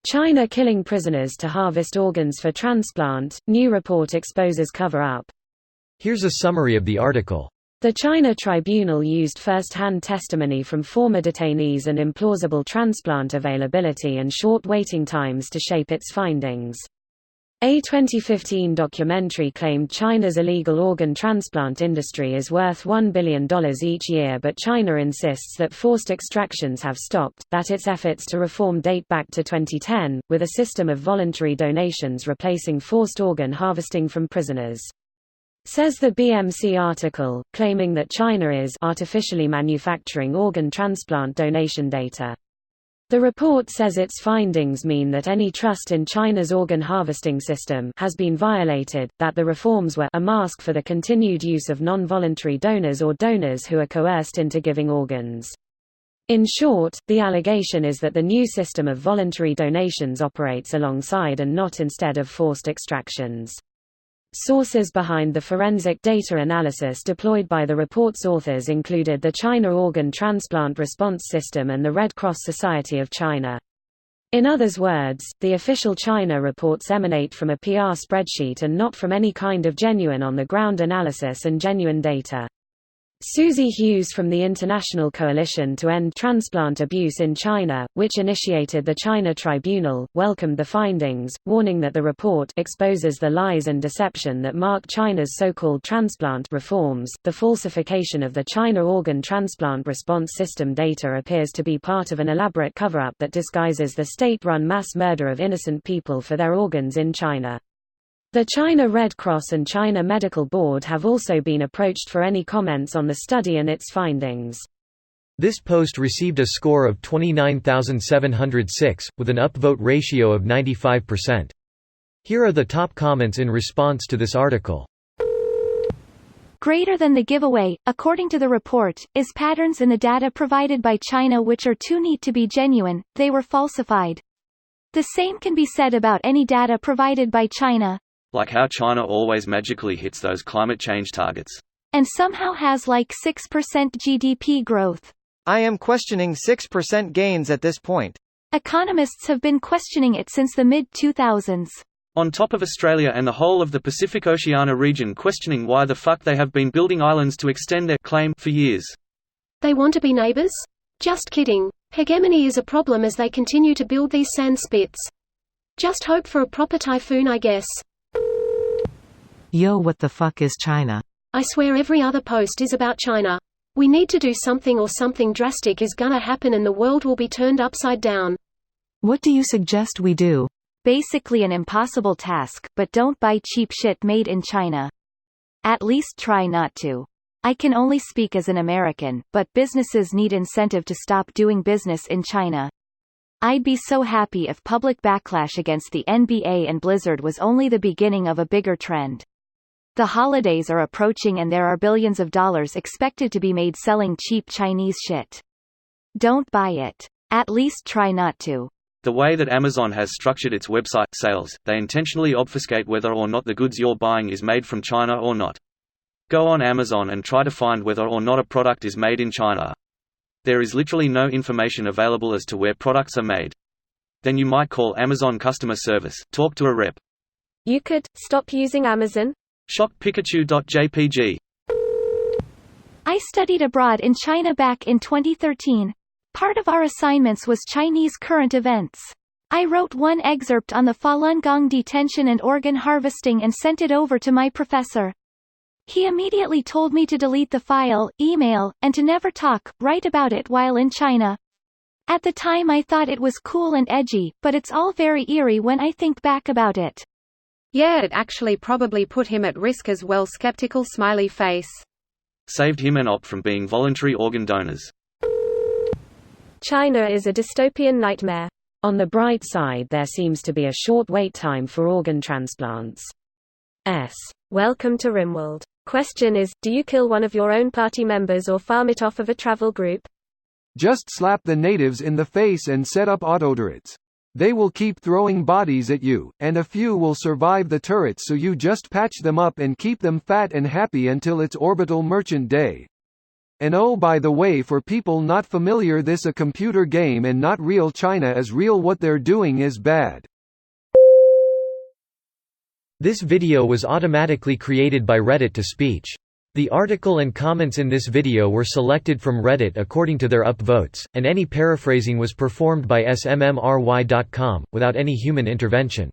China killing prisoners to harvest organs for transplant, new report exposes cover-up. Here's a summary of the article. The China tribunal used first-hand testimony from former detainees and implausible transplant availability and short waiting times to shape its findings. A 2015 documentary claimed China's illegal organ transplant industry is worth $1 billion each year, but China insists that forced extractions have stopped, that its efforts to reform date back to 2010, with a system of voluntary donations replacing forced organ harvesting from prisoners. Says the BMC article, claiming that China is artificially manufacturing organ transplant donation data. The report says its findings mean that any trust in China's organ harvesting system has been violated, that the reforms were a mask for the continued use of non-voluntary donors or donors who are coerced into giving organs. In short, the allegation is that the new system of voluntary donations operates alongside and not instead of forced extractions. Sources behind the forensic data analysis deployed by the report's authors included the China Organ Transplant Response System and the Red Cross Society of China. In other words, the official China reports emanate from a PR spreadsheet and not from any kind of genuine on-the-ground analysis and genuine data. Susie Hughes from the International Coalition to End Transplant Abuse in China, which initiated the China Tribunal, welcomed the findings, warning that the report exposes the lies and deception that mark China's so-called transplant reforms. The falsification of the China Organ Transplant Response System data appears to be part of an elaborate cover-up that disguises the state-run mass murder of innocent people for their organs in China. The China Red Cross and China Medical Board have also been approached for any comments on the study and its findings. This post received a score of 29,706, with an upvote ratio of 95%. Here are the top comments in response to this article. Greater than the giveaway, according to the report, is patterns in the data provided by China which are too neat to be genuine, they were falsified. The same can be said about any data provided by China. Like how China always magically hits those climate change targets. And somehow has like 6% GDP growth. I am questioning 6% gains at this point. Economists have been questioning it since the mid-2000s. On top of Australia and the whole of the Pacific Oceania region questioning why the fuck they have been building islands to extend their claim for years. They want to be neighbors? Just kidding. Hegemony is a problem as they continue to build these sand spits. Just hope for a proper typhoon, I guess. Yo, what the fuck is China? I swear every other post is about China. We need to do something or something drastic is gonna happen and the world will be turned upside down. What do you suggest we do? Basically an impossible task, but don't buy cheap shit made in China. At least try not to. I can only speak as an American, but businesses need incentive to stop doing business in China. I'd be so happy if public backlash against the NBA and Blizzard was only the beginning of a bigger trend. The holidays are approaching and there are billions of dollars expected to be made selling cheap Chinese shit. Don't buy it. At least try not to. The way that Amazon has structured its website sales, they intentionally obfuscate whether or not the goods you're buying is made from China or not. Go on Amazon and try to find whether or not a product is made in China. There is literally no information available as to where products are made. Then you might call Amazon customer service, talk to a rep. You could stop using Amazon. Shockpikachu.jpg. I studied abroad in China back in 2013. Part of our assignments was Chinese current events. I wrote one excerpt on the Falun Gong detention and organ harvesting and sent it over to my professor. He immediately told me to delete the file, email, and to never write about it while in China. At the time I thought it was cool and edgy, but it's all very eerie when I think back about it. Yeah, it actually probably put him at risk as well. Skeptical smiley face. Saved him and Opt from being voluntary organ donors. China is a dystopian nightmare. On the bright side, there seems to be a short wait time for organ transplants. Welcome to Rimworld. Question is, do you kill one of your own party members or farm it off of a travel group? Just slap the natives in the face and set up auto turrets. They will keep throwing bodies at you, and a few will survive the turrets, so you just patch them up and keep them fat and happy until it's orbital merchant day. And oh by the way, for people not familiar, this a computer game and not real. China is real, what they're doing is bad. This video was automatically created by Reddit to speech. The article and comments in this video were selected from Reddit according to their upvotes, and any paraphrasing was performed by smmry.com, without any human intervention.